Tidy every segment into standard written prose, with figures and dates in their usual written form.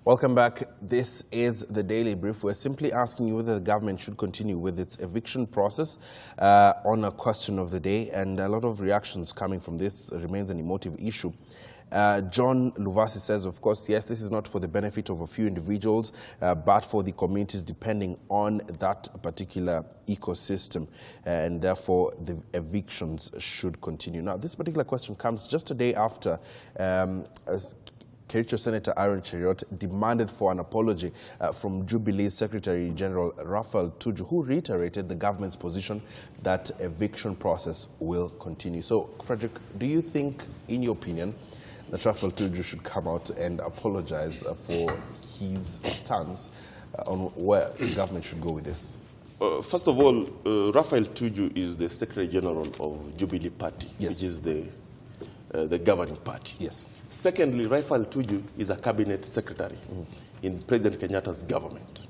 Welcome back. This is the Daily Brief. We're simply asking you whether the government should continue with its eviction process on a question of the day, and a lot of reactions coming from this. Remains an emotive issue. John Luvasi says, of course, yes, this is not for the benefit of a few individuals, but for the communities depending on that particular ecosystem, and therefore the evictions should continue. Now, this particular question comes just a day after Kericho Senator Aaron Cheriot demanded for an apology from Jubilee's Secretary General Raphael Tuju, who reiterated the government's position that eviction process will continue. So, Frederick, do you think, in your opinion, that Raphael Tuju should come out and apologize for his stance on where the government should go with this? First of all, Raphael Tuju is the Secretary General of Jubilee Party, yes, which is the governing party. Yes. Secondly, Raphael Tuju is a cabinet secretary in President Kenyatta's government.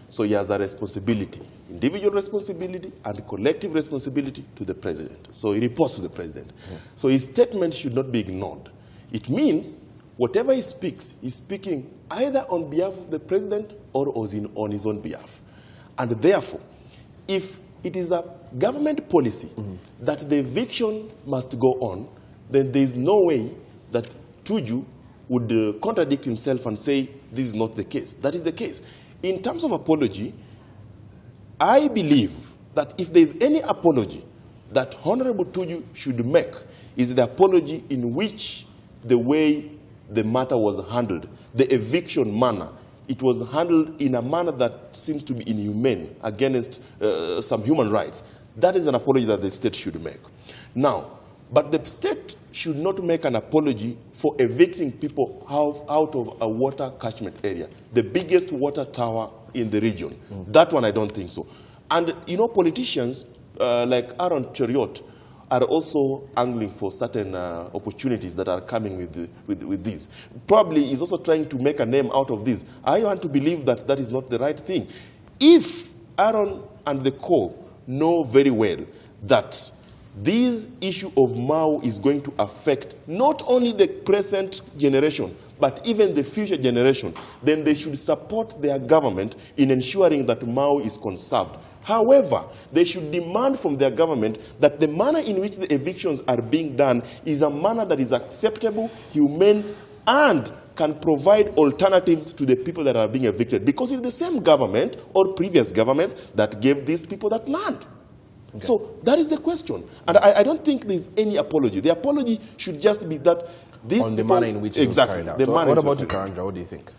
So he has a responsibility, individual responsibility and collective responsibility to the president. So he reports to the president. So his statement should not be ignored. It means whatever he speaks, he's speaking either on behalf of the president or on his own behalf. And therefore, if it is a government policy that the eviction must go on, then there is no way that Tuju would contradict himself and say this is not the case. That is the case. In terms of apology, I believe that if there is any apology that Honorable Tuju should make, is the apology in which the way the matter was handled, the eviction manner, it was handled in a manner that seems to be inhumane against some human rights. That is an apology that the state should make. Now, but the state should not make an apology for evicting people out of a water catchment area, the biggest water tower in the region. That one, I don't think so. And, you know, politicians like Aaron Cheriot are also angling for certain opportunities that are coming with this. Probably he's also trying to make a name out of this. I want to believe that that is not the right thing. If Aaron and the co know very well that this issue of Mau is going to affect not only the present generation, but even the future generation, then they should support their government in ensuring that Mau is conserved. However, they should demand from their government that the manner in which the evictions are being done is a manner that is acceptable, humane, and can provide alternatives to the people that are being evicted. Because it's the same government or previous governments that gave these people that land. Okay. So that is the question. And I don't think there's any apology. The apology should just be that these on people, the manner in which it was carried out. So what about you, Karanja? What do you think?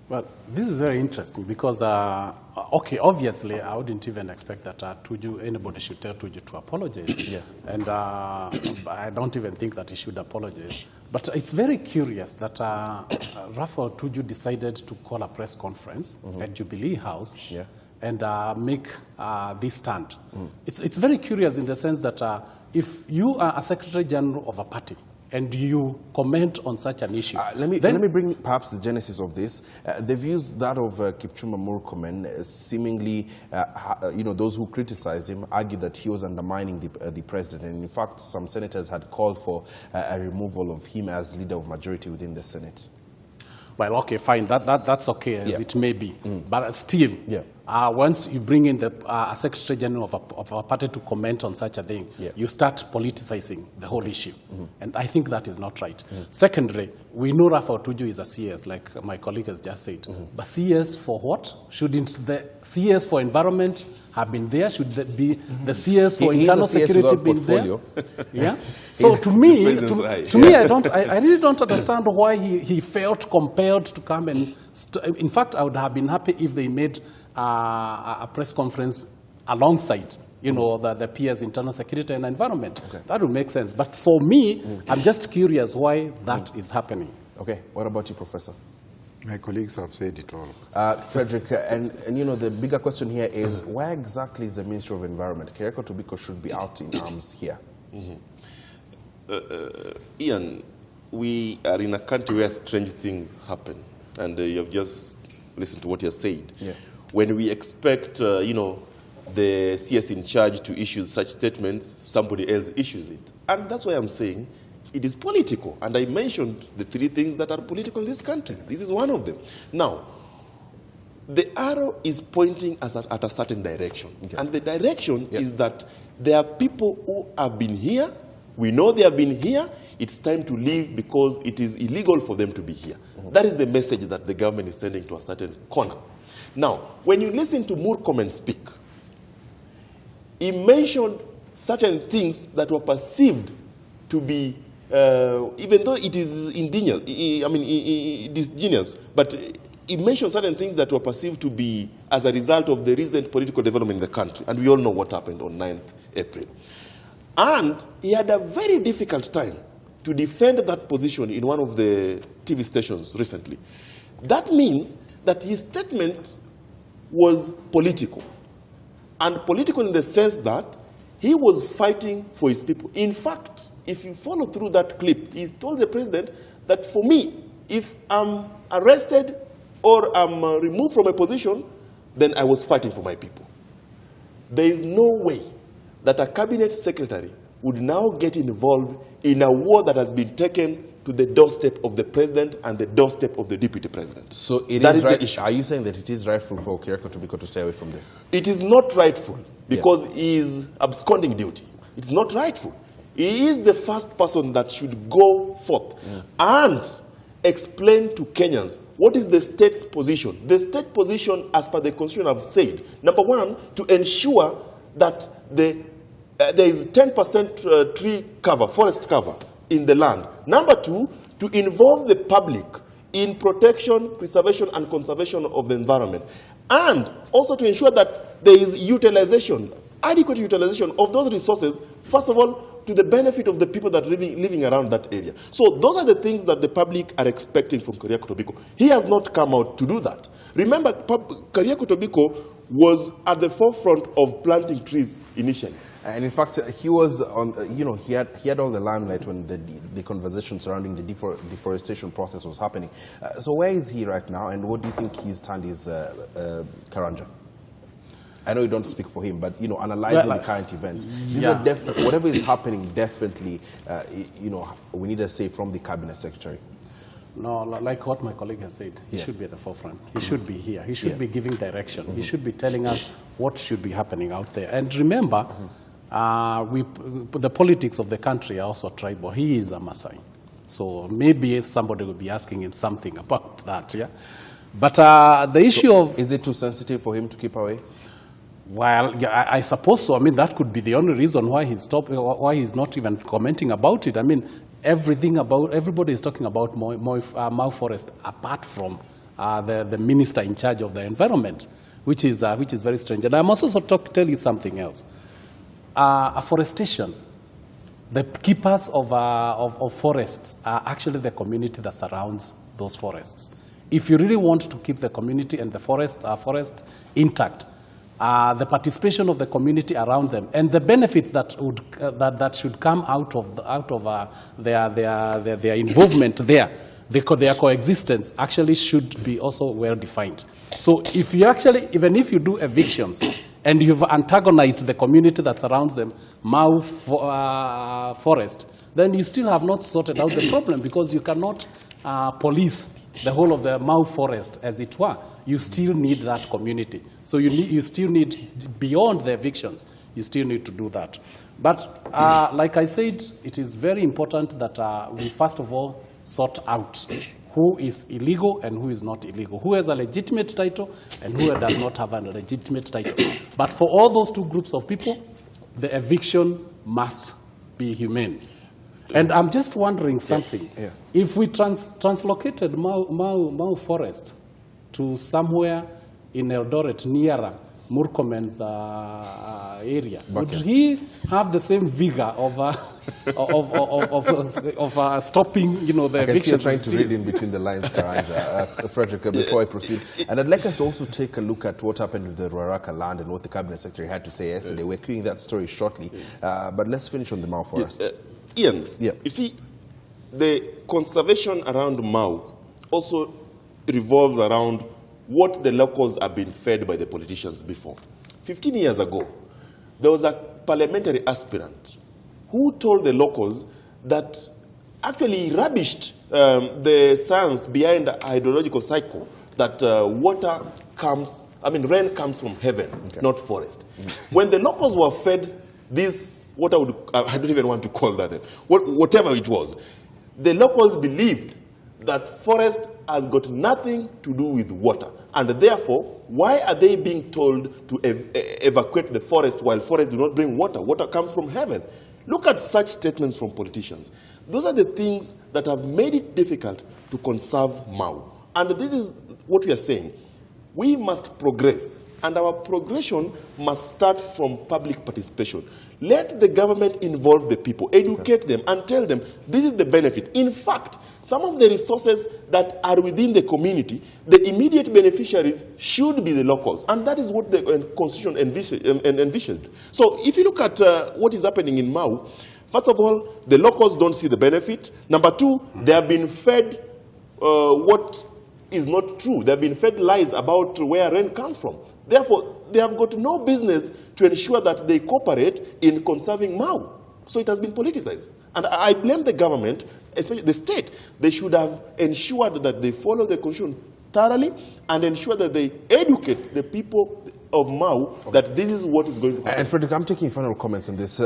Well, this is very interesting because, okay, obviously, I wouldn't even expect that anybody should tell Tuju to apologize. Yeah. And I don't even think that he should apologize. But it's very curious that Raphael Tuju decided to call a press conference at Jubilee House. Yeah. And make this stand. It's very curious in the sense that if you are a Secretary General of a party and you comment on such an issue. Let me bring perhaps the genesis of this. The views that of Kipchumba Murkomen, seemingly, you know, those who criticized him argued that he was undermining the president. And in fact, some senators had called for a removal of him as leader of majority within the Senate. Well, okay, fine. That's okay as it may be. But still, once you bring in the Secretary General of a party to comment on such a thing, you start politicizing the whole issue. And I think that is not right. Secondly, we know Raphael Tuju is a CS, like my colleague has just said. But CS for what? Shouldn't the CS for environment have been there? Should there be the CS for internal security been there? Yeah. So to me, I really don't understand why he felt compelled to come and. In fact, I would have been happy if they made a press conference alongside, you know, the PS internal security and environment. Okay. That would make sense. But for me, I'm just curious why that is happening. Okay. What about you, Professor? My colleagues have said it all. Frederick, and you know, the bigger question here is why exactly is the Ministry of Environment? Kericho Tobiko should be out in arms here. Ian, we are in a country where strange things happen. And you have just listened to what you have said. Yeah. When we expect, you know, the CS in charge to issue such statements, somebody else issues it. And that's why I'm saying it is political. And I mentioned the 3 things that are political in this country. This is one of them. Now, the arrow is pointing us at a certain direction. Okay. And the direction is that there are people who have been here. We know they have been here. It's time to leave because it is illegal for them to be here. That is the message that the government is sending to a certain corner. Now, when you listen to Murkomen speak, he mentioned certain things that were perceived to be, even though it is ingenious, but he mentioned certain things that were perceived to be as a result of the recent political development in the country. And we all know what happened on 9th April. And he had a very difficult time to defend that position in one of the TV stations recently. That means that his statement was political. And political in the sense that he was fighting for his people. In fact, if you follow through that clip, he told the president that for me, if I'm arrested or I'm removed from a position, then I was fighting for my people. There is no way that a cabinet secretary would now get involved in a war that has been taken to the doorstep of the president and the doorstep of the deputy president. So that is the issue. Are you saying that it is rightful for Kyriako Tobiko to stay away from this? It is not rightful because he is absconding duty. It's not rightful. He is the first person that should go forth and explain to Kenyans what is the state's position. The state position, as per the constitution, have said, number one, to ensure that there is 10% tree cover, forest cover in the land. Number two, to involve the public in protection, preservation, and conservation of the environment. And also to ensure that there is utilization, adequate utilization of those resources, first of all, to the benefit of the people that are living around that area. So those are the things that the public are expecting from Kyriako Tobiko. He has not come out to do that. Remember, Kyriako Tobiko was at the forefront of planting trees initially. And in fact, he was on, he had all the limelight when the conversation surrounding the deforestation process was happening. So where is he right now, and what do you think his stand is, Karanja? I know you don't speak for him, but analyzing the current events, whatever is happening, definitely, we need a say from the cabinet secretary. No, like what my colleague has said, he should be at the forefront. He should be here. He should be giving direction. He should be telling us what should be happening out there. And remember, the politics of the country are also tribal. He is a Maasai. So maybe somebody will be asking him something about that, yeah? But the issue of... Is it too sensitive for him to keep away? Well, yeah, I suppose so. I mean, that could be the only reason why why he's not even commenting about it. I mean, everybody is talking about Mau Forest apart from the minister in charge of the environment, which is very strange. And I must also tell you something else. Afforestation, the keepers of forests are actually the community that surrounds those forests. If you really want to keep the community and the forest intact, the participation of the community around them and the benefits that should come out of their involvement there, their coexistence actually should be also well defined. So if you actually, even if you do evictions and you've antagonized the community that surrounds them, Mau Forest, then you still have not sorted out the problem because you cannot police the whole of the Mau Forest, as it were. You still need that community. So you still need, beyond the evictions, you still need to do that. But like I said, it is very important that we first of all sort out who is illegal and who is not illegal, who has a legitimate title and who does not have a legitimate title. But for all those two groups of people, the eviction must be humane. And I'm just wondering something. Yeah. If we translocated Mau Forest to somewhere in Eldoret nearer Murkomen's area, would he have the same vigor of stopping, the eviction? I'm trying to read in between the lines, Karanja. Frederick, before I proceed. And I'd like us to also take a look at what happened with the Ruaraka land and what the cabinet secretary had to say yesterday. We're queuing that story shortly, but let's finish on the Mau Forest. Ian, you see, the conservation around Mau also revolves around what the locals have been fed by the politicians before. 15 years ago, there was a parliamentary aspirant who told the locals that actually rubbished the science behind the hydrological cycle that rain comes from heaven, not forest. When the locals were fed this, I don't even want to call that, whatever it was, the locals believed that forest has got nothing to do with water. And therefore, why are they being told to evacuate the forest while forests do not bring water? Water comes from heaven. Look at such statements from politicians. Those are the things that have made it difficult to conserve Mau. And this is what we are saying. We must progress, and our progression must start from public participation. Let the government involve the people, educate them, and tell them this is the benefit. In fact, some of the resources that are within the community, the immediate beneficiaries should be the locals, and that is what the Constitution envisioned. So if you look at what is happening in Mau, first of all, the locals don't see the benefit. Number two, they have been fed what is not true. They have been fed lies about where rain comes from. Therefore, they have got no business to ensure that they cooperate in conserving Mau. So it has been politicized. And I blame the government, especially the state. They should have ensured that they follow the Constitution thoroughly and ensure that they educate the people of Mau that this is what is going to happen. And Frederick, I'm taking final comments on this.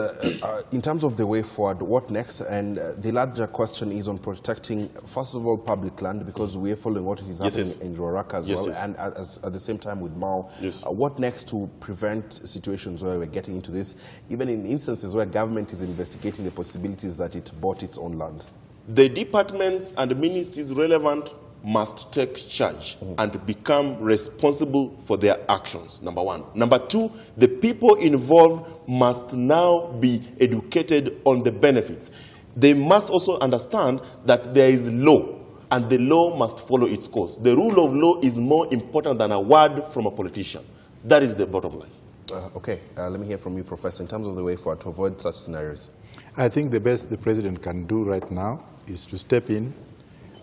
In terms of the way forward, what next? And the larger question is on protecting, first of all, public land, because we are following what is happening in Ruaraka as well, and at the same time with Mau. What next to prevent situations where we're getting into this, even in instances where government is investigating the possibilities that it bought its own land? The departments and ministries relevant must take charge and become responsible for their actions, number one. Number two, the people involved must now be educated on the benefits. They must also understand that there is law, and the law must follow its course. The rule of law is more important than a word from a politician. That is the bottom line. Let me hear from you, Professor, in terms of the way forward to avoid such scenarios. I think the best the president can do right now is to step in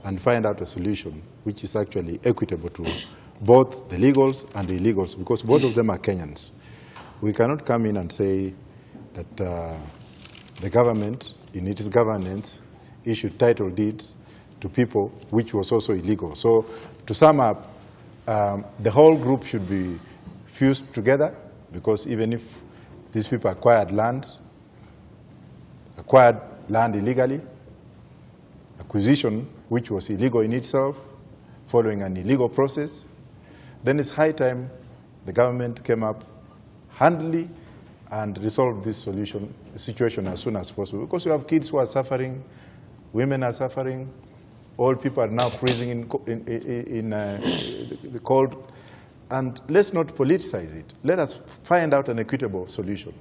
and find out a solution which is actually equitable to both the legals and the illegals, because both of them are Kenyans. We cannot come in and say that the government, in its governance, issued title deeds to people which was also illegal. So to sum up, the whole group should be fused together, because even if these people acquired land illegally, acquisition which was illegal in itself, following an illegal process, then it's high time the government came up handily and resolved this situation as soon as possible. Because you have kids who are suffering, women are suffering, old people are now freezing in the cold. And let's not politicize it. Let us find out an equitable solution.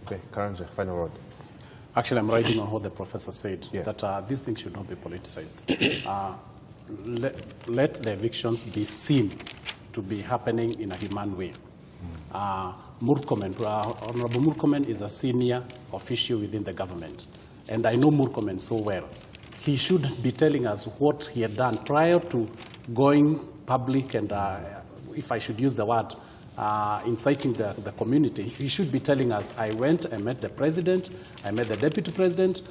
Okay, Karanja, final word. Actually, I'm riding on what the professor said, that these things should not be politicized. Let the evictions be seen to be happening in a humane way. Honorable Murkomen is a senior official within the government, and I know Murkomen so well. He should be telling us what he had done prior to going public and, if I should use the word, inciting the community. He should be telling us, I went, I met the president, I met the deputy president,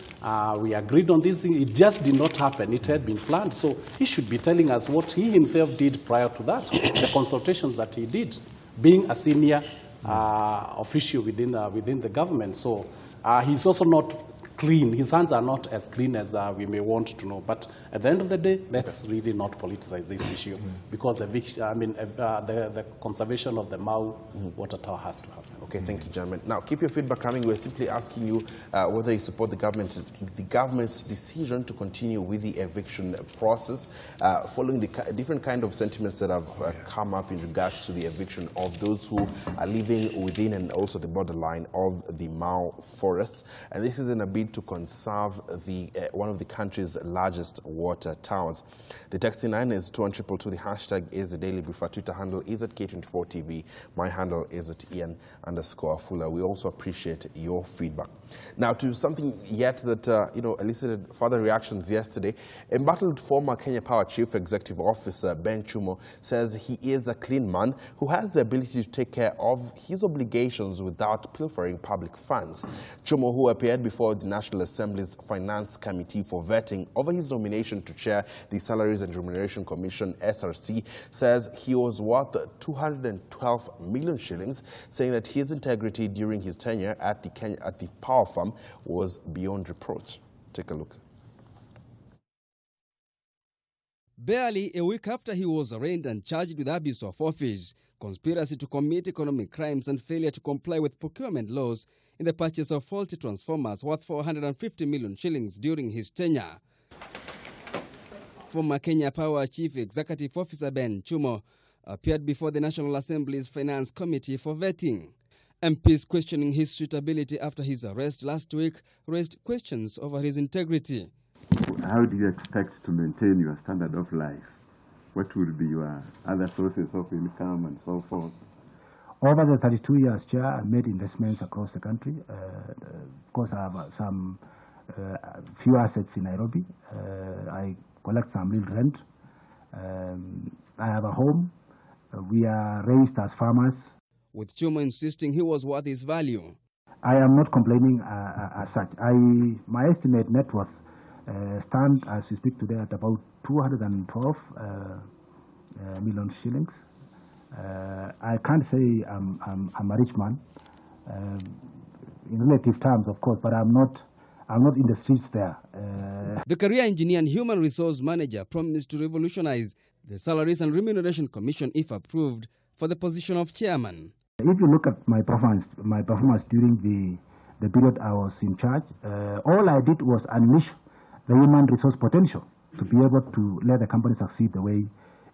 we agreed on this thing. It just did not happen. It had been planned. So he should be telling us what he himself did prior to that, the consultations that he did, being a senior official within the government. So he's also not clean. His hands are not as clean as we may want to know. But at the end of the day, let's really not politicize this issue, because the conservation of the Mau water tower has to happen. Okay, thank you, gentlemen. Now, keep your feedback coming. We're simply asking you whether you support the government's decision to continue with the eviction process, following the different kind of sentiments that have come up in regards to the eviction of those who are living within and also the borderline of the Mau forest. And this is in a bid to conserve one of the country's largest water towers. The text line is 21222. The hashtag is the Daily Brief. Our Twitter handle is at K24TV. My handle is at Ian_Fuller. We also appreciate your feedback. Now to something yet that elicited further reactions yesterday. Embattled former Kenya Power Chief Executive Officer Ben Chumo says he is a clean man who has the ability to take care of his obligations without pilfering public funds. Chumo, who appeared before the National Assembly's Finance Committee for vetting over his nomination to chair the Salaries and Remuneration Commission (SRC), says he was worth 212 million shillings, saying that his integrity during his tenure at the power firm was beyond reproach. Take a look. Barely a week after he was arraigned and charged with abuse of office, conspiracy to commit economic crimes and failure to comply with procurement laws in the purchase of faulty transformers worth 450 million shillings during his tenure. Former Kenya Power Chief Executive Officer Ben Chumo appeared before the National Assembly's Finance Committee for vetting. MPs questioning his suitability after his arrest last week raised questions over his integrity. How do you expect to maintain your standard of life? What will be your other sources of income and so forth? Over the 32 years, Chair, I made investments across the country. Of course, I have some few assets in Nairobi. I collect some real rent. I have a home. We are raised as farmers. With Chumo insisting he was worth his value. I am not complaining as such. My estimate net worth stands as we speak today at about 212 million shillings. I can't say I'm a rich man in relative terms, of course, but I'm not in the streets there. The career engineer and human resource manager promised to revolutionize the Salaries and Remuneration Commission if approved for the position of chairman. If you look at my performance during the period I was in charge, all I did was unleash the human resource potential to be able to let the company succeed the way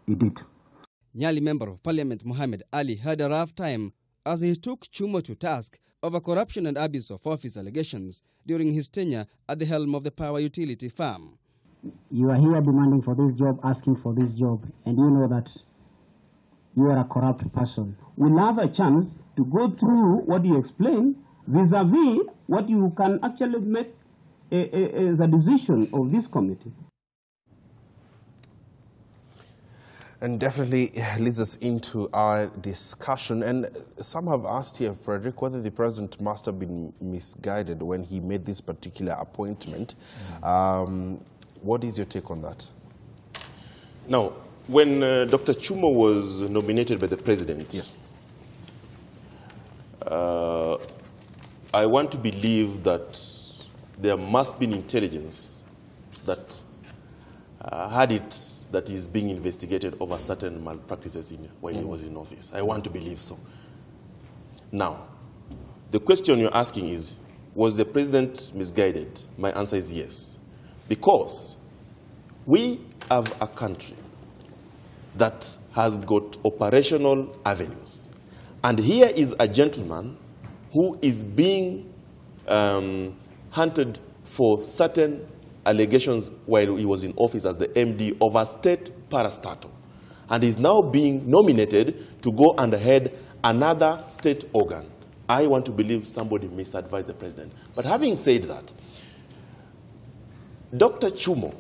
it did. Nyali Member of Parliament Mohammed Ali had a rough time as he took Chumo to task over corruption and abuse of office allegations during his tenure at the helm of the power utility firm. You are here demanding for this job, asking for this job, and you know that you are a corrupt person. We'll have a chance to go through what you explain vis-a-vis what you can actually make as a decision of this committee. And definitely leads us into our discussion. And some have asked here, Frederick, whether the president must have been misguided when he made this particular appointment. What is your take on that? Now, when Dr. Chumo was nominated by the president, yes, I want to believe that there must be intelligence that had it that is being investigated over certain malpractices when he was in office. I want to believe so. Now, the question you're asking is, was the president misguided? My answer is yes. Because we have a country that has got operational avenues. And here is a gentleman who is being hunted for certain allegations while he was in office as the MD of a state parastatal. And is now being nominated to go and head another state organ. I want to believe somebody misadvised the president. But having said that, Dr. Chumo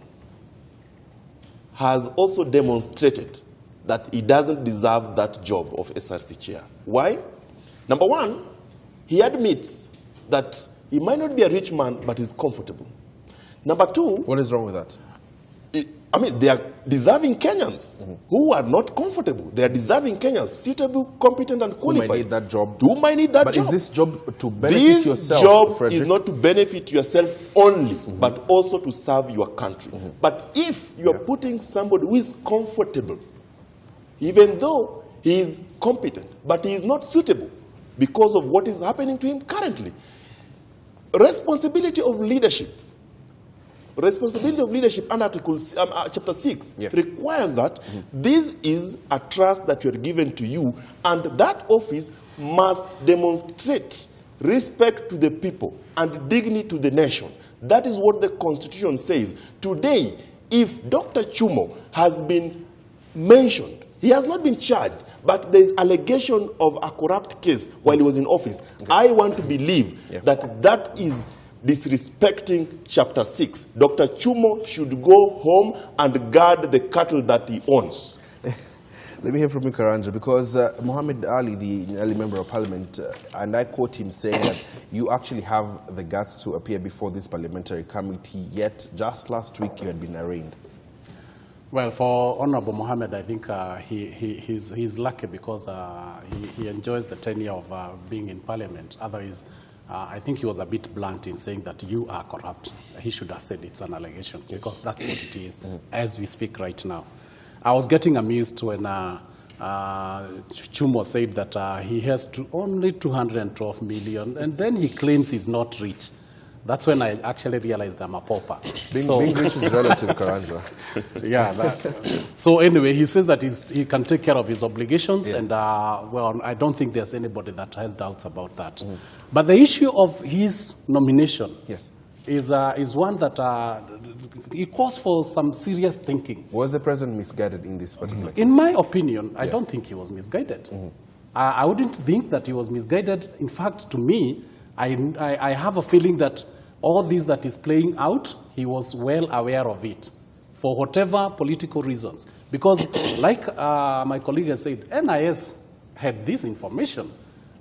has also demonstrated that he doesn't deserve that job of SRC chair. Why? Number one, he admits that he might not be a rich man, but he's comfortable. Number two... What is wrong with that? I mean, they are deserving Kenyans who are not comfortable. They are deserving Kenyans, suitable, competent, and qualified. Who might need that job. Who might need that but job. But is this job to benefit yourself, This Frederick? job is not to benefit yourself only, but also to serve your country. But if you are putting somebody who is comfortable, even though he is competent, but he is not suitable because of what is happening to him currently, responsibility of leadership under Article Chapter 6 requires that this is a trust that you are given to you, and that office must demonstrate respect to the people and dignity to the nation. That is what the Constitution says. Today, if Dr. Chumo has been mentioned He has not been charged, but there is allegation of a corrupt case while he was in office. Okay. I want to believe that is disrespecting Chapter 6. Dr. Chumo should go home and guard the cattle that he owns. Let me hear from you, Karanja, because Mohammed Ali, the Nyali Member of Parliament, and I quote him saying that you actually have the guts to appear before this parliamentary committee, yet just last week you had been arraigned. Well, for Honorable Mohammed, I think he's lucky because he enjoys the tenure of being in Parliament. Otherwise, I think he was a bit blunt in saying that you are corrupt. He should have said it's an allegation, because that's what it is as we speak right now. I was getting amused when Chumo said that he has only 212 million, and then he claims he's not rich. That's when I actually realized I'm a pauper. Being rich is relative, Karanja. So anyway, he says that he can take care of his obligations, and well, I don't think there's anybody that has doubts about that. But the issue of his nomination is one that it calls for some serious thinking. Was the president misguided in this particular case? In my opinion, I don't think he was misguided. I wouldn't think that he was misguided. In fact, to me, I have a feeling that all this that is playing out, he was well aware of it for whatever political reasons. Because like my colleague has said, NIS had this information.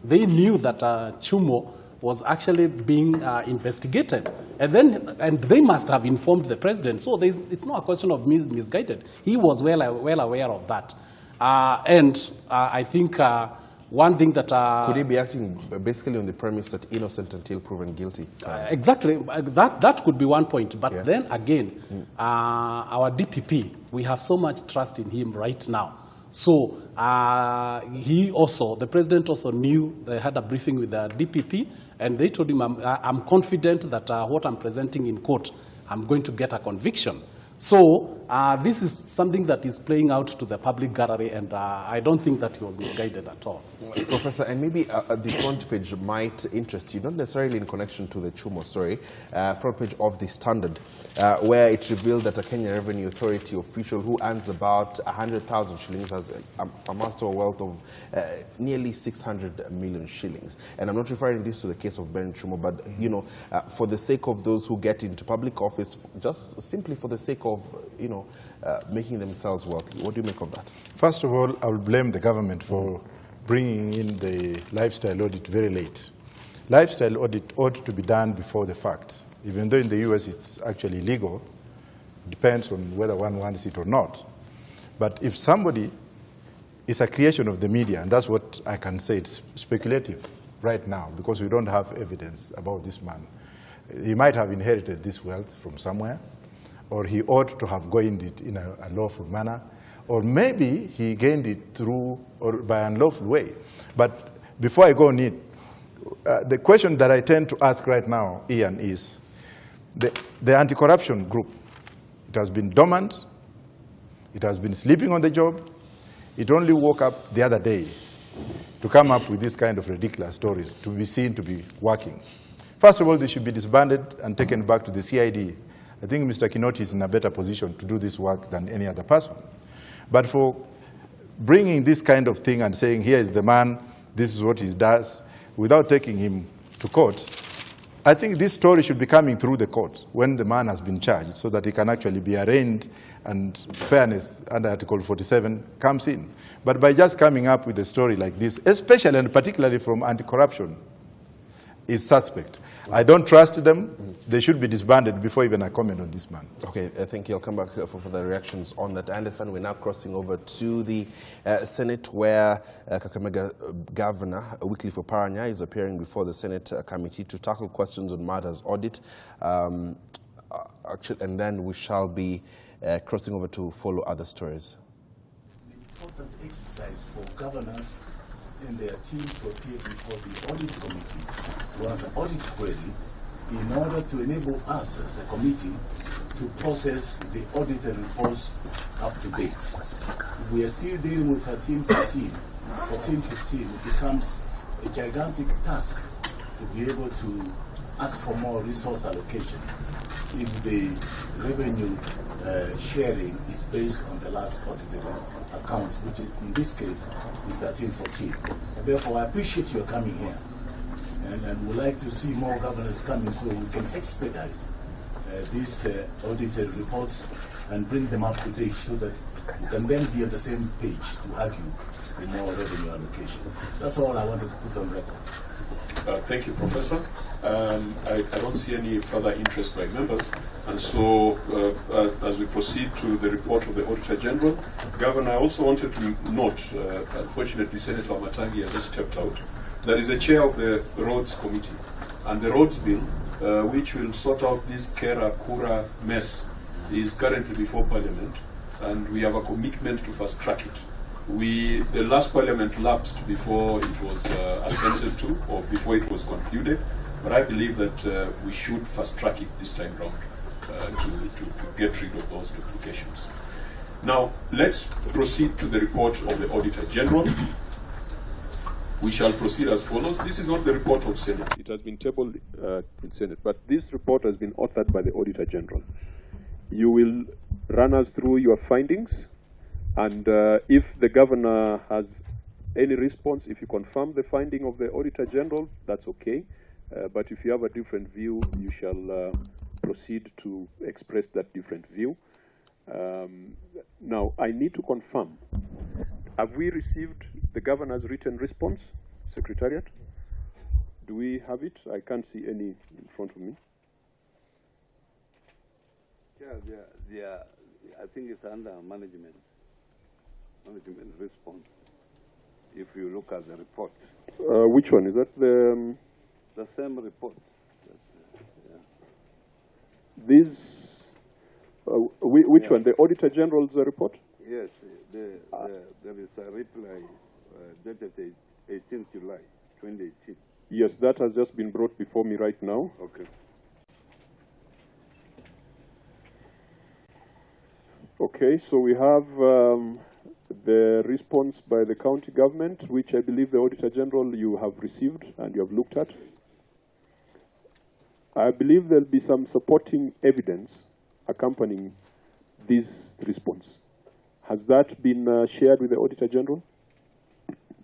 They knew that Chumo was actually being investigated. And they must have informed the president. So it's not a question of misguided. He was well aware of that. I think one thing that... Could he be acting basically on the premise that innocent until proven guilty? Exactly. That could be one point. But then again, our DPP, we have so much trust in him right now. So the president also knew. They had a briefing with the DPP, and they told him, I'm confident that what I'm presenting in court, I'm going to get a conviction. So this is something that is playing out to the public gallery, and I don't think that he was misguided at all. Professor, and maybe the front page might interest you, not necessarily in connection to the Chumo story, front page of the Standard, where it revealed that a Kenya Revenue Authority official who earns about 100,000 shillings has amassed a wealth of nearly 600 million shillings. And I'm not referring this to the case of Ben Chumo, but, you know, for the sake of those who get into public office, just simply for the sake of, you know, making themselves wealthy. What do you make of that? First of all, I will blame the government for bringing in the lifestyle audit very late. Lifestyle audit ought to be done before the fact. Even though in the US it's actually legal, it depends on whether one wants it or not. But if somebody is a creation of the media, and that's what I can say, it's speculative right now because we don't have evidence about this man. He might have inherited this wealth from somewhere, or he ought to have gained it in a lawful manner, or maybe he gained it through or by an unlawful way. But before I go on it, the question that I tend to ask right now, Ian, is the anti-corruption group. It has been dormant. It has been sleeping on the job. It only woke up the other day to come up with this kind of ridiculous stories to be seen to be working. First of all, they should be disbanded and taken back to the CID. I think Mr. Kinoti is in a better position to do this work than any other person. But for bringing this kind of thing and saying, here is the man, this is what he does, without taking him to court, I think this story should be coming through the court when the man has been charged so that he can actually be arraigned and fairness under Article 47 comes in. But by just coming up with a story like this, especially and particularly from anti-corruption, is suspect. I don't trust them. They should be disbanded before even I comment on this man. Okay, thank you. I'll come back for further reactions on that. I understand we're now crossing over to the Senate, where Kakamega Governor Wycliffe Oparanya is appearing before the Senate committee to tackle questions on matters audit. And then we shall be crossing over to follow other stories. The important exercise for governors and their teams to appear before the audit committee was an audit query in order to enable us as a committee to process the audited reports up to date. We are still dealing with 13-14. 14-15, it becomes a gigantic task to be able to ask for more resource allocation if the revenue sharing is based on the last audited accounts, which is, in this case is 13-14. Therefore, I appreciate your coming here, and would like to see more governors coming so we can expedite these audited reports and bring them up to date so that we can then be on the same page to argue for more revenue allocation. That's all I wanted to put on record. Thank you, Professor. I don't see any further interest by members, and so as we proceed to the report of the Auditor General, Governor, I also wanted to note, unfortunately Senator Matangi has just stepped out, there is a chair of the Roads Committee, and the Roads Bill, which will sort out this Kera-Kura mess, is currently before Parliament, and we have a commitment to fast track it. The last Parliament lapsed before it was assented to, or before it was concluded, but I believe that we should fast track it this time round to get rid of those duplications. Now, let's proceed to the report of the Auditor General. We shall proceed as follows. This is not the report of Senate. It has been tabled in Senate, but this report has been authored by the Auditor General. You will run us through your findings, and if the Governor has any response, if you confirm the finding of the Auditor General, that's okay. But if you have a different view, you shall proceed to express that different view. Now, I need to confirm. Have we received the Governor's written response, Secretariat? Do we have it? I can't see any in front of me. Yeah, I think it's under management response. If you look at the report. Which one? Is that the same report? This, which one? The Auditor General's report? Yes, there is a reply dated 18th July 2018. Yes, that has just been brought before me right now. Okay. Okay, so we have the response by the county government, which I believe the Auditor General you have received and you have looked at. I believe there'll be some supporting evidence accompanying this response. Has that been shared with the Auditor General?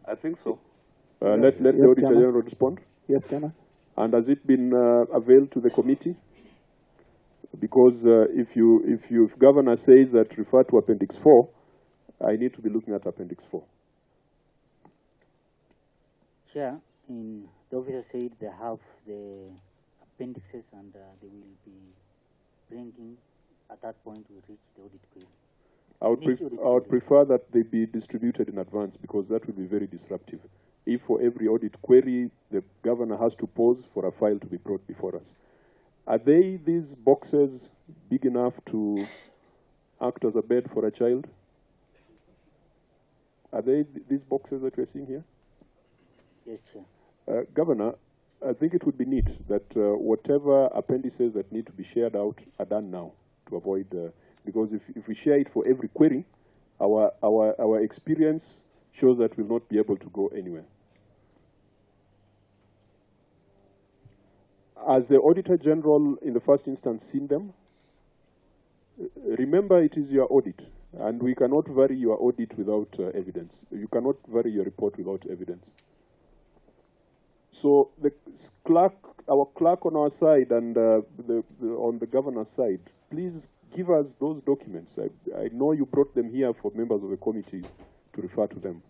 I think so. Let the Auditor General respond. Yes, Chairman. And has it been availed to the committee? Because if Governor says that refer to Appendix 4, I need to be looking at Appendix 4. Chair, the officer said they have the appendixes and they will be bringing, at that point we reach the audit query. I would prefer that they be distributed in advance, because that would be very disruptive. If for every audit query, the Governor has to pause for a file to be brought before us. Are these boxes big enough to act as a bed for a child? Are these boxes that we're seeing here? Yes, Chair. Governor, I think it would be neat that whatever appendices that need to be shared out are done now to avoid, because if we share it for every query, our experience shows that we'll not be able to go anywhere. Has the Auditor General in the first instance seen them? Remember, it is your audit, and we cannot vary your audit without evidence. You cannot vary your report without evidence. So the clerk, our clerk on our side and on the Governor's side, please give us those documents. I know you brought them here for members of the committee to refer to them.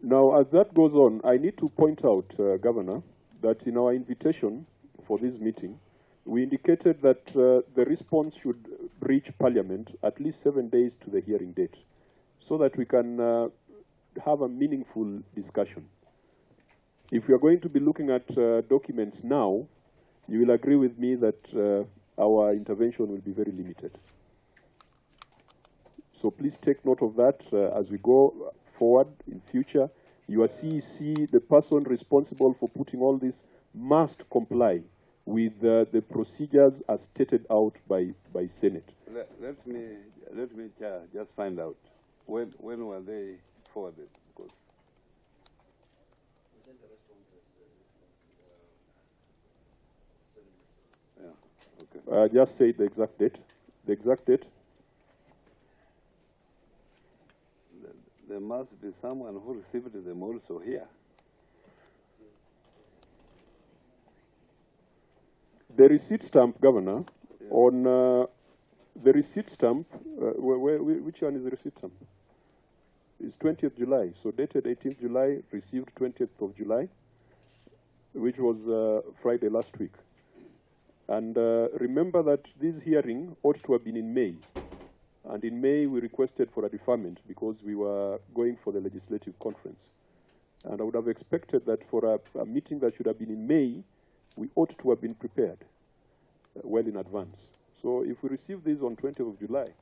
Now, as that goes on, I need to point out, Governor, that in our invitation for this meeting, we indicated that the response should reach Parliament at least 7 days to the hearing date, so that we can have a meaningful discussion. If we are going to be looking at documents now, you will agree with me that our intervention will be very limited. So please take note of that as we go forward in future. Your CEC, the person responsible for putting all this must comply with the procedures as stated out by Senate. Let me, Chair, just find out when were they forwarded? Because yeah, okay. Just say the exact date. The exact date. there must be someone who received them also here. The receipt stamp, Governor, on the receipt stamp, which one is the receipt stamp? It's 20th July, so dated 18th July, received 20th of July, which was Friday last week. And remember that this hearing ought to have been in May. And in May, we requested for a deferment because we were going for the legislative conference. And I would have expected that for a meeting that should have been in May, we ought to have been prepared well in advance. So if we receive this on 20th of July,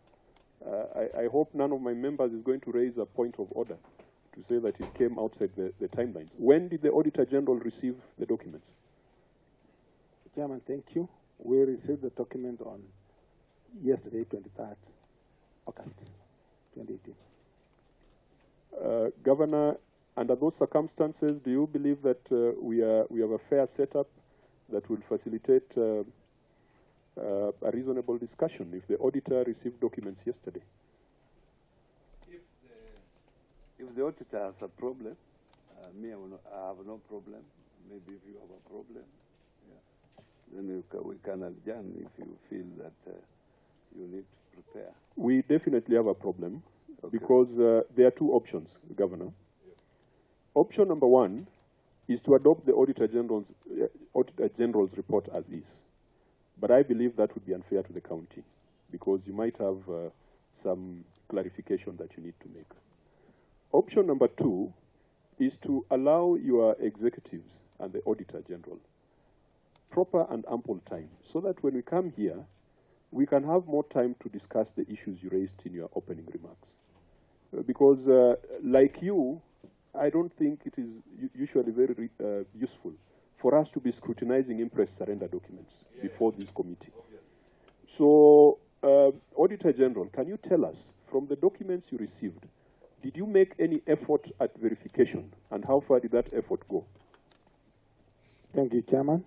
I hope none of my members is going to raise a point of order to say that it came outside the timelines. When did the Auditor General receive the documents? Chairman, thank you. We received the document on yesterday, 23rd August 2018. Governor, under those circumstances, do you believe that we have a fair setup that will facilitate a reasonable discussion if the auditor received documents yesterday? If the auditor has a problem, I have no problem. Maybe if you have a problem, then we can adjourn if you feel that you need to prepare. We definitely have a problem because there are two options, Governor. Option number one is to adopt the Auditor General's report as is. But I believe that would be unfair to the county because you might have some clarification that you need to make. Option number two is to allow your executives and the Auditor General proper and ample time so that when we come here, we can have more time to discuss the issues you raised in your opening remarks. Because like you, I don't think it is usually very useful for us to be scrutinizing impress surrender documents before this committee. So, Auditor General, can you tell us, from the documents you received, did you make any effort at verification, and how far did that effort go? Thank you, Chairman.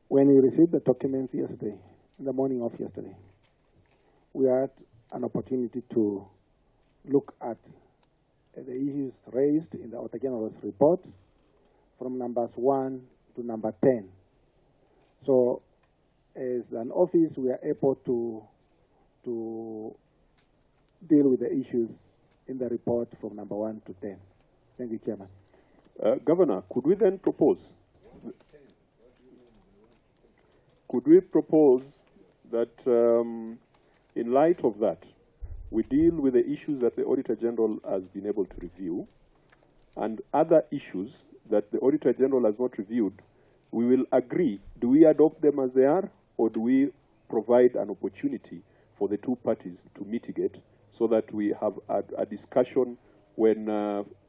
When we received the documents yesterday, in the morning of yesterday, we had an opportunity to look at the issues raised in the Auditor General's report from numbers 1 to number 10. So, as an office, we are able to deal with the issues in the report from number 1 to 10. Thank you, Chairman. Governor, could we then propose? Could we propose that, in light of that, we deal with the issues that the Auditor General has been able to review, and other issues that the Auditor General has not reviewed, we will agree, do we adopt them as they are, or do we provide an opportunity for the two parties to mitigate so that we have a discussion when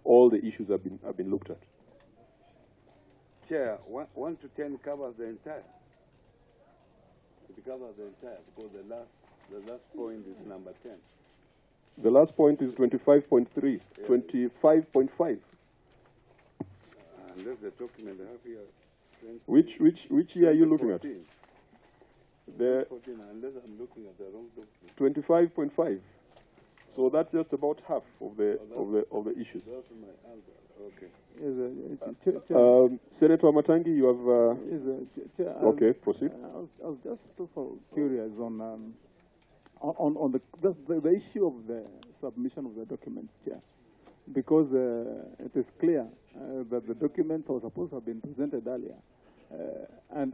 all the issues have been looked at? Chair, 1 to 10 covers the entire. It covers the entire because the last point is number 10. The last point is 25.3, yeah. 25.5. Unless the document I have here. Which year are you looking at? The 14, unless I'm looking at the wrong document. 25.5. So that's just about half of the issues. That's my answer. Okay. Senator Matangi, you have. Okay, proceed. I was just also curious on the issue of the submission of the documents, Chair, because it is clear that the documents were supposed to have been presented earlier. And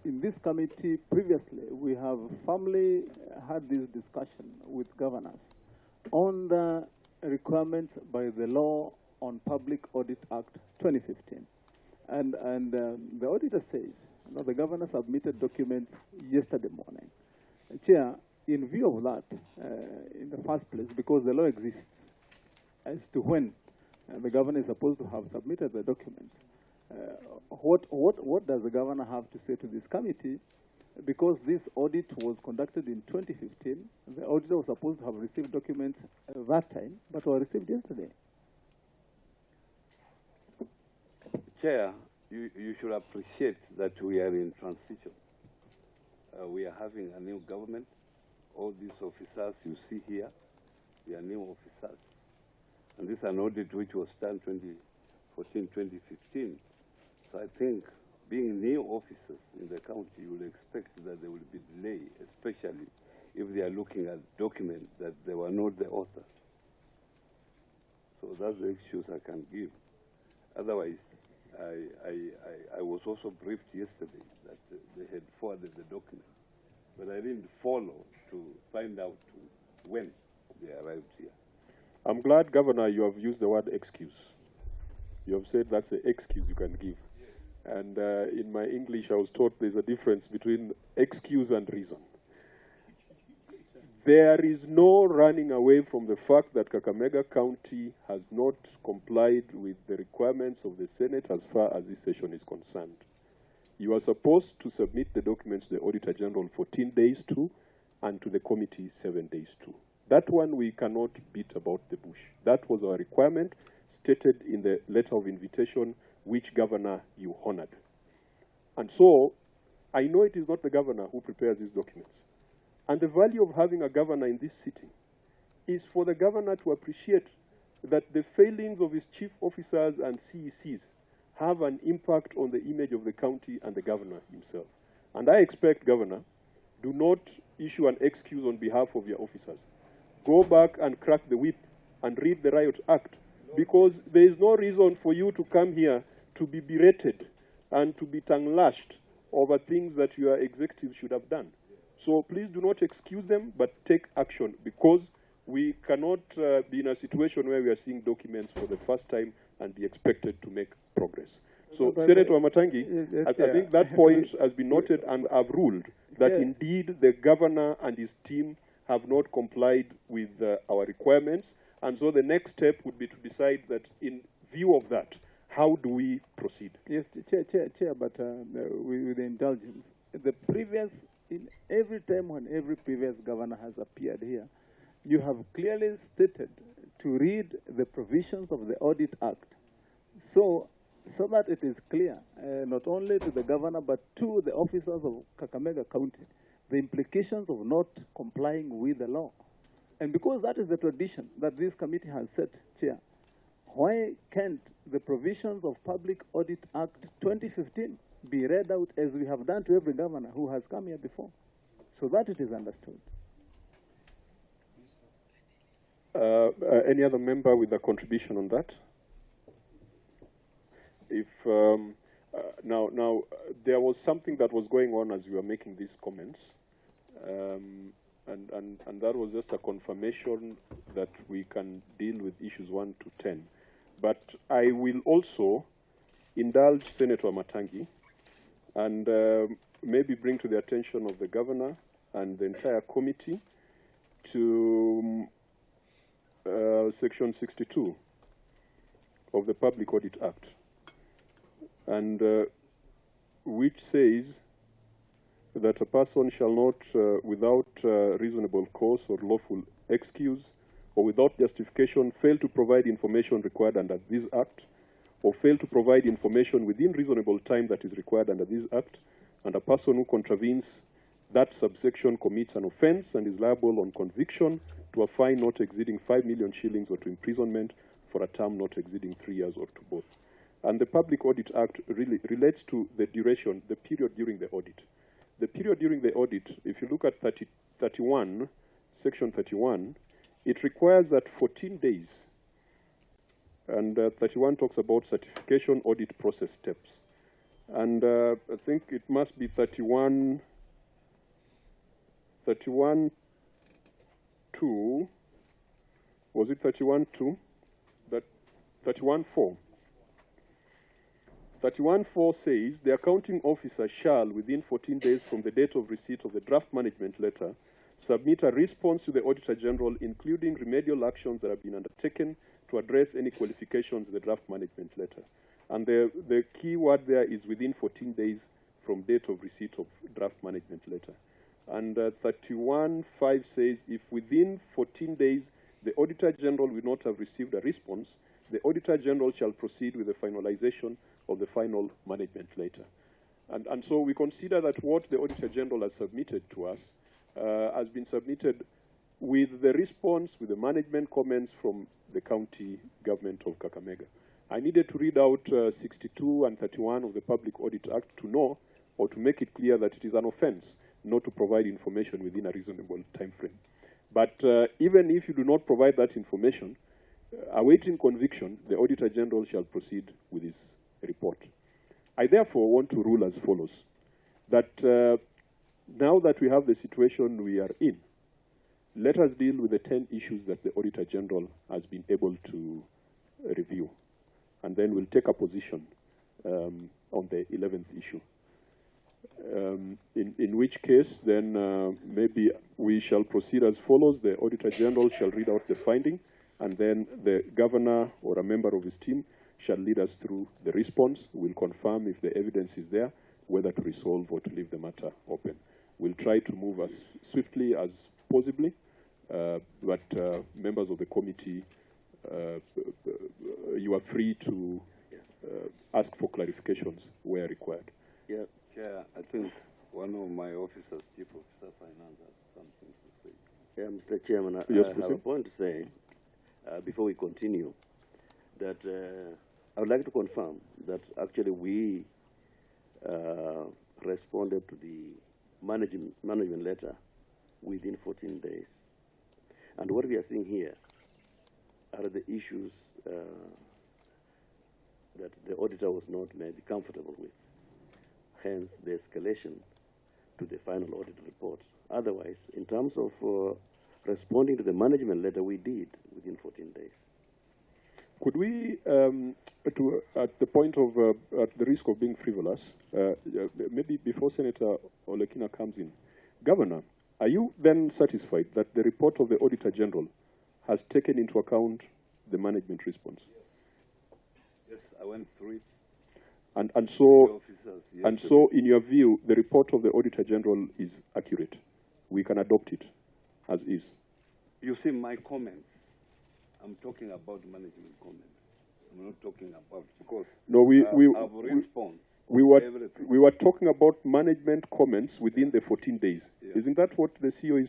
in this committee previously, we have firmly had this discussion with governors on the requirements by the law on Public Audit Act 2015. And the auditor says, the governor submitted documents yesterday morning. Chair, in view of that, in the first place, because the law exists as to when the governor is supposed to have submitted the documents, What does the governor have to say to this committee? Because this audit was conducted in 2015, the auditor was supposed to have received documents that time, but were received yesterday. Chair, you should appreciate that we are in transition. We are having a new government. All these officers you see here, they are new officers. And this is an audit which was done 2014, 2015. So I think being new officers in the county, you will expect that there will be delay, especially if they are looking at documents that they were not the author. So that's the excuse I can give. Otherwise, I was also briefed yesterday that they had forwarded the document, but I didn't follow to find out when they arrived here. I'm glad, Governor, you have used the word excuse. You have said that's the excuse you can give. And in my English, I was taught there's a difference between excuse and reason. There is no running away from the fact that Kakamega County has not complied with the requirements of the Senate as far as this session is concerned. You are supposed to submit the documents to the Auditor General 14 days to, and to the committee 7 days to. That one we cannot beat about the bush. That was our requirement stated in the letter of invitation which, Governor, you honored. And so, I know it is not the governor who prepares these documents. And the value of having a governor in this city is for the governor to appreciate that the failings of his chief officers and CECs have an impact on the image of the county and the governor himself. And I expect, Governor, do not issue an excuse on behalf of your officers. Go back and crack the whip and read the Riot Act, because there is no reason for you to come here to be berated and to be tongue-lashed over things that your executive should have done. So please do not excuse them, but take action, because we cannot be in a situation where we are seeing documents for the first time and be expected to make progress. So, Senator Wamatangi, I think that point has been noted, and I've ruled that indeed the governor and his team have not complied with our requirements. And so the next step would be to decide that in view of that, how do we proceed? Yes, Chair, but with the indulgence, the previous, in every time when every previous governor has appeared here, you have clearly stated to read the provisions of the Audit Act, so that it is clear, not only to the governor, but to the officers of Kakamega County, the implications of not complying with the law. And because that is the tradition that this committee has set, Chair, why can't the provisions of Public Audit Act 2015 be read out as we have done to every governor who has come here before, so that it is understood? Any other member with a contribution on that? If now there was something that was going on as you were making these comments, and that was just a confirmation that we can deal with issues 1 to 10. But I will also indulge Senator Matangi and maybe bring to the attention of the governor and the entire committee to Section 62 of the Public Audit Act, and which says that a person shall not, without reasonable cause or lawful excuse, or without justification, fail to provide information required under this Act, or fail to provide information within reasonable time that is required under this Act, and a person who contravenes that subsection commits an offence and is liable on conviction to a fine not exceeding 5 million shillings or to imprisonment for a term not exceeding 3 years or to both. And the Public Audit Act really relates to the duration, the period during the audit. The period during the audit, if you look at 31, Section 31, it requires that 14 days, and 31 talks about certification audit process steps. And I think it must be 31.2, was it 31.2? That 31.4. 31.4 says, the accounting officer shall, within 14 days from the date of receipt of the draft management letter, submit a response to the Auditor General, including remedial actions that have been undertaken to address any qualifications in the draft management letter. And the key word there is within 14 days from date of receipt of draft management letter. And 31.5 says if within 14 days the Auditor General will not have received a response, the Auditor General shall proceed with the finalization of the final management letter. And so we consider that what the Auditor General has submitted to us has been submitted with the response, with the management comments from the county government of Kakamega. I needed to read out 62 and 31 of the Public Audit Act to know or to make it clear that it is an offense not to provide information within a reasonable time frame. But even if you do not provide that information, awaiting conviction, the Auditor General shall proceed with his report. I therefore want to rule as follows, that now that we have the situation we are in, let us deal with the 10 issues that the Auditor General has been able to review. And then we'll take a position on the 11th issue. In which case, then maybe we shall proceed as follows. The Auditor General shall read out the finding, and then the governor or a member of his team shall lead us through the response. We'll confirm if the evidence is there, whether to resolve or to leave the matter open. We'll try to move as swiftly as possibly, but members of the committee, you are free to ask for clarifications where required. Yeah, Chair, I think one of my officers, Chief Officer Finance, has something to say. Yeah, Mr. Chairman, I have a point to say before we continue, that I would like to confirm that actually we responded to the management letter within 14 days. And what we are seeing here are the issues that the auditor was not maybe comfortable with, hence the escalation to the final audit report. Otherwise, in terms of responding to the management letter, we did within 14 days. Could we, at the point of, at the risk of being frivolous, maybe before Senator Olekina comes in, Governor, are you then satisfied that the report of the Auditor General has taken into account the management response? Yes, I went through it. And so, in your view, the report of the Auditor General is accurate. We can adopt it as is. You see, my comments, I'm talking about management comments. I'm not talking about, because no, we were talking about management comments within the 14 days. Yeah. Isn't that what the CEO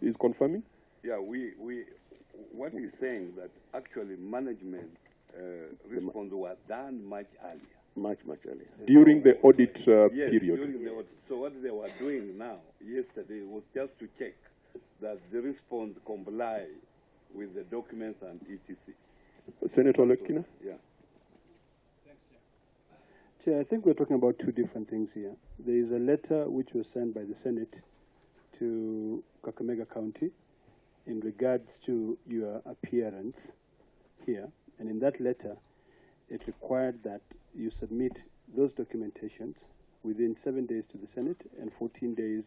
is confirming? Yeah, what he's saying that actually management response was done much earlier. Much earlier. During the audit yes, period. During the audit. So what they were doing now, yesterday, was just to check that the response comply with the documents and etc. Senator Olekina? Yeah. Thanks, Chair. Chair, I think we're talking about two different things here. There is a letter which was sent by the Senate to Kakamega County in regards to your appearance here. And in that letter, it required that you submit those documentations within 7 days to the Senate and 14 days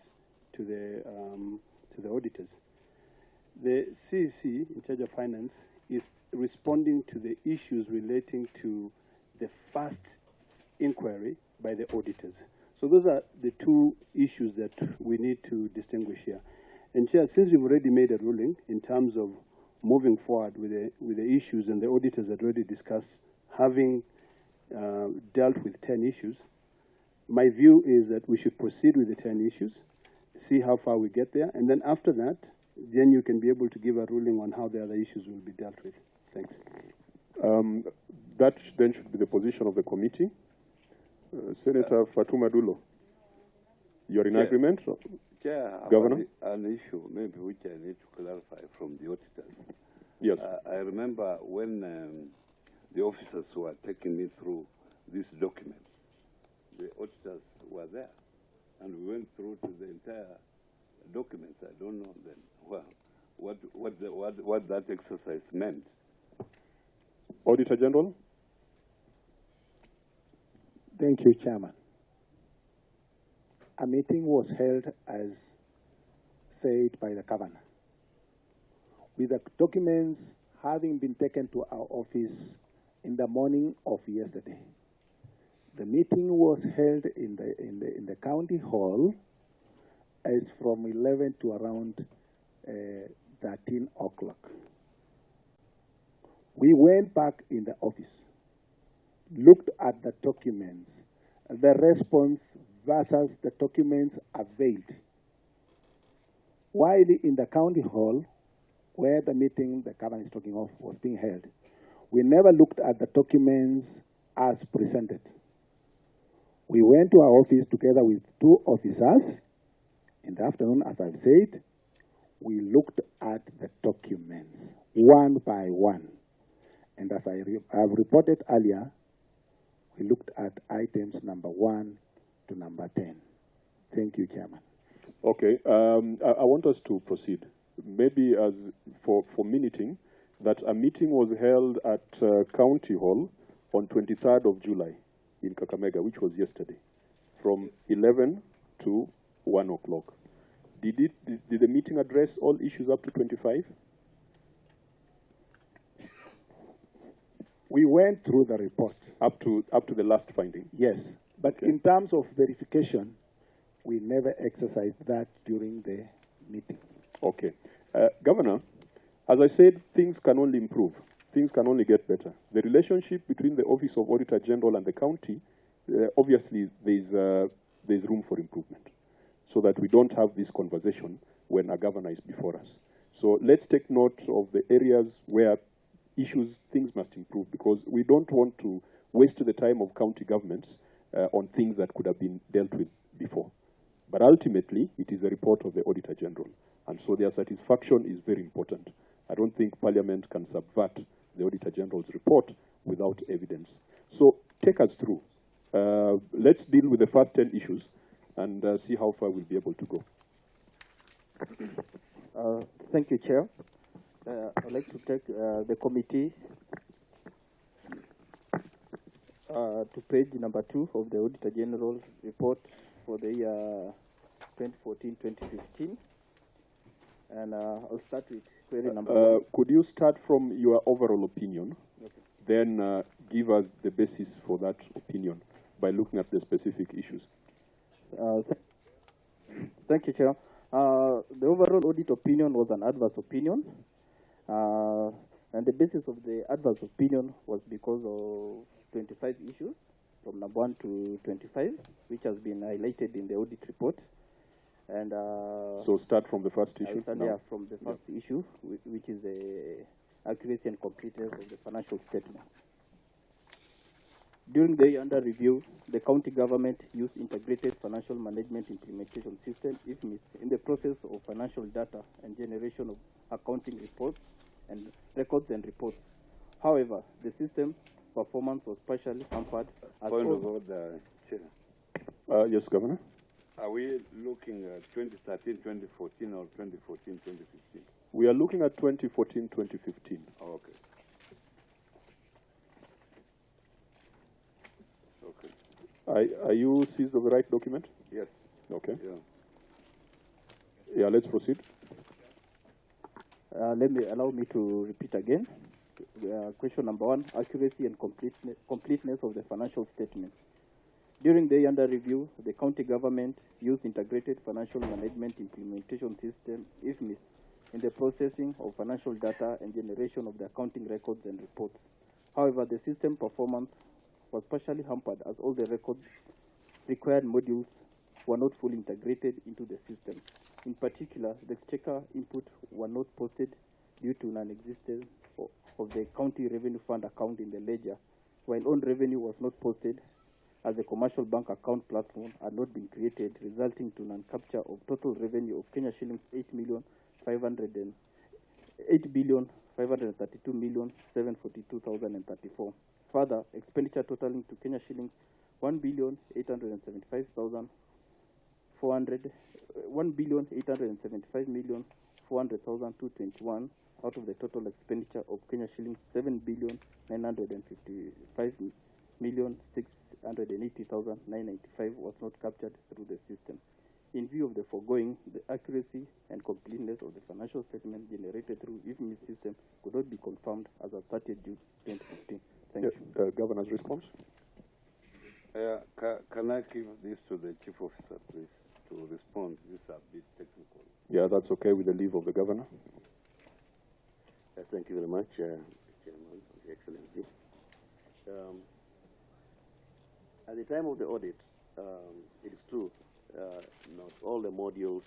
to the auditors. The CEC, in charge of finance, is responding to the issues relating to the first inquiry by the auditors. So those are the two issues that we need to distinguish here. And Chair, since you've already made a ruling in terms of moving forward with the issues, and the auditors had already discussed having dealt with 10 issues, my view is that we should proceed with the 10 issues, see how far we get there, and then after that, then you can be able to give a ruling on how the other issues will be dealt with. Thanks. That then should be the position of the committee. Senator Fatuma Dulo, you're in agreement? Chair, Governor? An issue maybe which I need to clarify from the auditors. Yes. I remember when the officers were taking me through these documents, the auditors were there, and we went through to the entire documents. I don't know then what that exercise meant. Auditor General? Thank you, Chairman. A meeting was held as said by the governor, with the documents having been taken to our office in the morning of yesterday. The meeting was held in the county hall as from 11 to around 13 o'clock. We went back in the office, looked at the documents, the response versus the documents availed. While in the county hall, where the meeting the governor is talking of was being held, we never looked at the documents as presented. We went to our office together with 2 officers. In the afternoon, as I've said, we looked at the documents one by one. And as I've reported earlier, we looked at items number 1 to number 10. Thank you, Chairman. Okay, I want us to proceed. Maybe as for minuting, that a meeting was held at County Hall on 23rd of July in Kakamega, which was yesterday, from 11 to 1 o'clock. Did the meeting address all issues up to 25? We went through the report. Up to the last finding? Yes, but in terms of verification, we never exercised that during the meeting. Okay. Governor, as I said, things can only improve. Things can only get better. The relationship between the Office of Auditor General and the county, obviously there's room for improvement, so that we don't have this conversation when a governor is before us. So let's take note of the areas where things must improve, because we don't want to waste the time of county governments on things that could have been dealt with before. But ultimately, it is a report of the Auditor General, and so their satisfaction is very important. I don't think Parliament can subvert the Auditor General's report without evidence. So take us through. Let's deal with the first 10 issues and see how far we'll be able to go. Thank you, Chair. I'd like to take the committee to page number 2 of the Auditor General report for the year 2014-2015. And I'll start with query number 1. Could you start from your overall opinion, okay, then give us the basis for that opinion by looking at the specific issues? Thank you, Chair. The overall audit opinion was an adverse opinion. And the basis of the adverse opinion was because of 25 issues, from number 1 to 25, which has been highlighted in the audit report. And so start from the first issue? Yeah, from the first issue, which is the accuracy and completeness of the financial statements. During the year under review, the county government used integrated financial management implementation system, IFMIS, in the process of financial data and generation of accounting reports and records and reports. However, the system performance was partially hampered. Point of order, Chair. Yes, Governor. Are we looking at 2013, 2014, or 2014, 2015? We are looking at 2014, 2015. Oh, okay. Are you seized of the right document? Yes. Okay. Yeah, let's proceed. Allow me to repeat again. Question number 1, accuracy and completeness of the financial statements. During the year under review, the county government used integrated financial management implementation system, IFMIS, in the processing of financial data and generation of the accounting records and reports. However, the system performance was partially hampered as all the records required modules were not fully integrated into the system. In particular, the exchequer input were not posted due to non-existence of the county revenue fund account in the ledger, while own revenue was not posted as the commercial bank account platform had not been created, resulting to non-capture of total revenue of Kenya shillings 8,532,742,034. Further, expenditure totaling to Kenya shillings 1,875,400,221 out of the total expenditure of Kenya shillings 7,955,680,995 was not captured through the system. In view of the foregoing, the accuracy and completeness of the financial statement generated through IFMIS system could not be confirmed as of 30th June 2015. Thank you. Governor's response. Chief Officer, please, to respond. These are a bit technical. Yeah, that's okay with the leave of the Governor. Thank you very much, Chairman, Your Excellency. At the time of the audit, it is true, not all the modules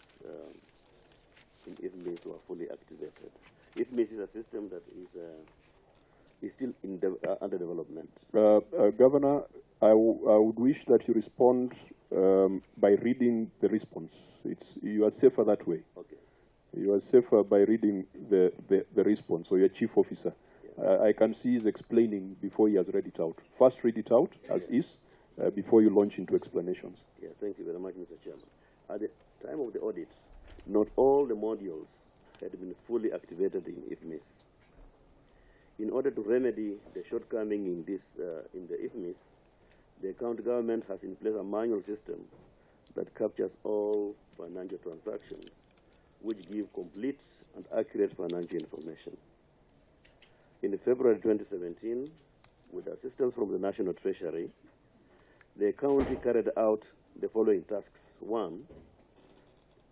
in IFMIS were fully activated. IFMIS is a system that is still under development. Governor, I would wish that you respond by reading the response. You are safer that way. Okay. You are safer by reading the response, or your chief officer. Yeah. I can see he's explaining before he has read it out. First read it out as is, before you launch into explanations. Yeah, thank you very much, Mr. Chairman. At the time of the audit, not all the modules had been fully activated in IFMIS. In order to remedy the shortcoming in the IFMIS, the county government has in place a manual system that captures all financial transactions, which give complete and accurate financial information. In February 2017, with assistance from the National Treasury, the county carried out the following tasks. 1,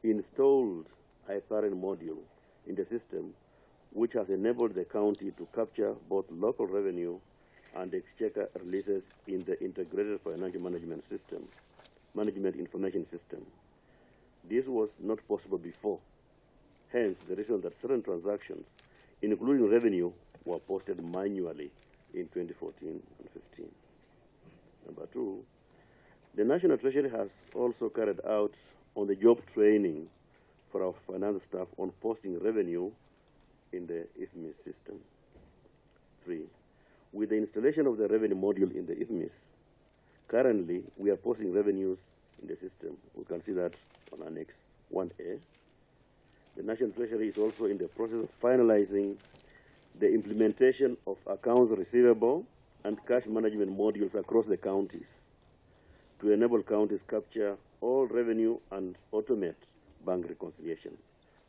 installed a parent module in the system, which has enabled the county to capture both local revenue and exchequer releases in the integrated financial management information system. This was not possible before. Hence, the reason that certain transactions, including revenue, were posted manually in 2014 and 15. Number 2, the National Treasury has also carried out on-the-job training for our finance staff on posting revenue in the IFMIS system. 3, with the installation of the revenue module in the IFMIS, currently we are posting revenues in the system. We can see that on Annex 1A. The National Treasury is also in the process of finalizing the implementation of accounts receivable and cash management modules across the counties to enable counties capture all revenue and automate bank reconciliations.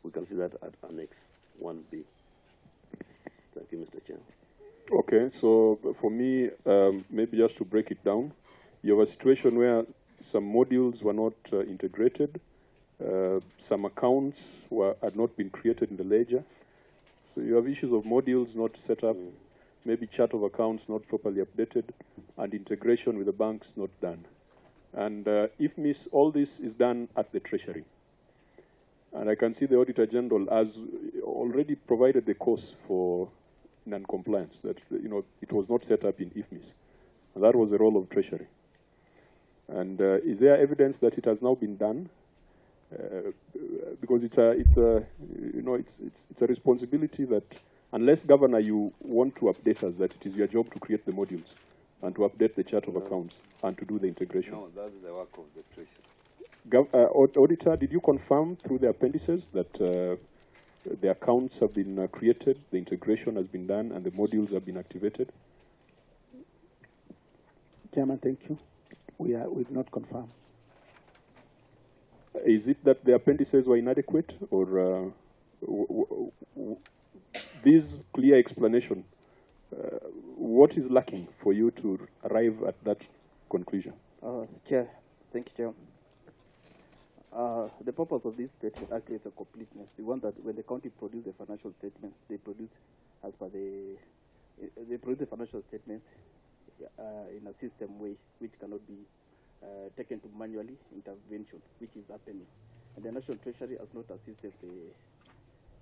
We can see that at Annex 1B. Thank you, Mr. Chair. Okay, so for me, maybe just to break it down, you have a situation where some modules were not integrated, some accounts had not been created in the ledger. So you have issues of modules not set up, maybe chart of accounts not properly updated, and integration with the banks not done. And IFMIS, all this is done at the Treasury. And I can see the Auditor General has already provided the cause for non-compliance, that it was not set up in IFMIS. And that was the role of Treasury. And is there evidence that it has now been done? Because it's a responsibility that, unless, Governor, you want to update us that it is your job to create the modules and to update the chart of accounts and to do the integration. No, that's the work of the Treasury. Auditor, did you confirm through the appendices that the accounts have been created, the integration has been done, and the modules have been activated? Chairman, thank you. We've not confirmed. Is it that the appendices were inadequate, or this clear explanation, what is lacking for you to arrive at that conclusion? Chair, thank you, Chair. The purpose of this statement actually is a completeness. We want that when the county produce the financial statements, they produce as per they produce the financial statements in a system way which cannot be taken to manually intervention, which is happening. And the National Treasury has not assisted the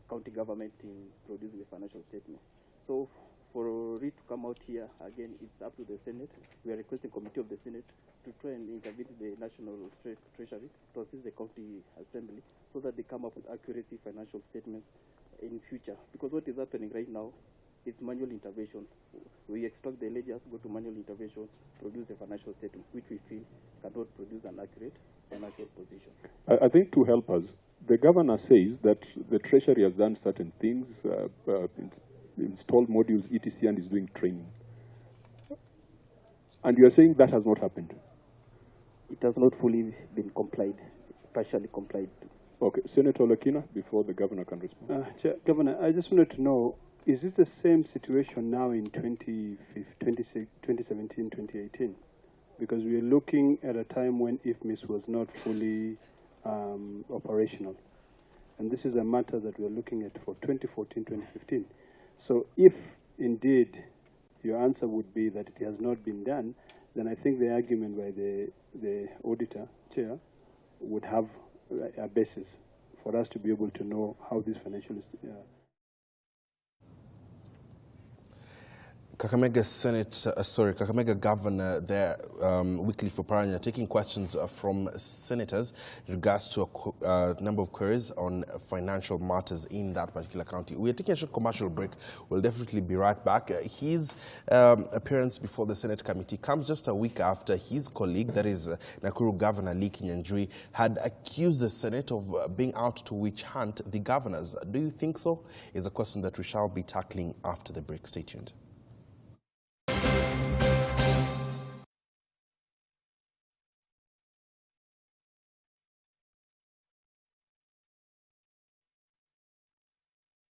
county government in producing the financial statement. So for it to come out here, again, it's up to the Senate. We are requesting committee of the Senate to try and intervene the National Treasury to assist the county assembly so that they come up with accuracy financial statements in future. Because what is happening right now, it's manual intervention. We extract the ledgers, go to manual intervention, produce a financial statement, which we feel cannot produce an accurate financial position. I think to help us, the Governor says that the Treasury has done certain things, installed modules, etc., and is doing training. And you are saying that has not happened? It has not fully been complied, partially complied to. Okay, Senator Olekina, before the Governor can respond. Governor, I just wanted to know, is this the same situation now in 2017, 2018? because we are looking at a time when IFMIS was not fully operational. And this is a matter that we are looking at for 2014-2015. So if indeed your answer would be that it has not been done, then I think the argument by the auditor chair would have a basis for us to be able to know how this financial Kakamega Governor there, Wycliffe Oparanya, taking questions from senators in regards to a number of queries on financial matters in that particular county. We are taking a short commercial break. We'll definitely be right back. His appearance before the Senate committee comes just a week after his colleague, that is Nakuru Governor Lee Kinyanjui, had accused the Senate of being out to witch hunt the governors. Do you think so? Is a question that we shall be tackling after the break. Stay tuned.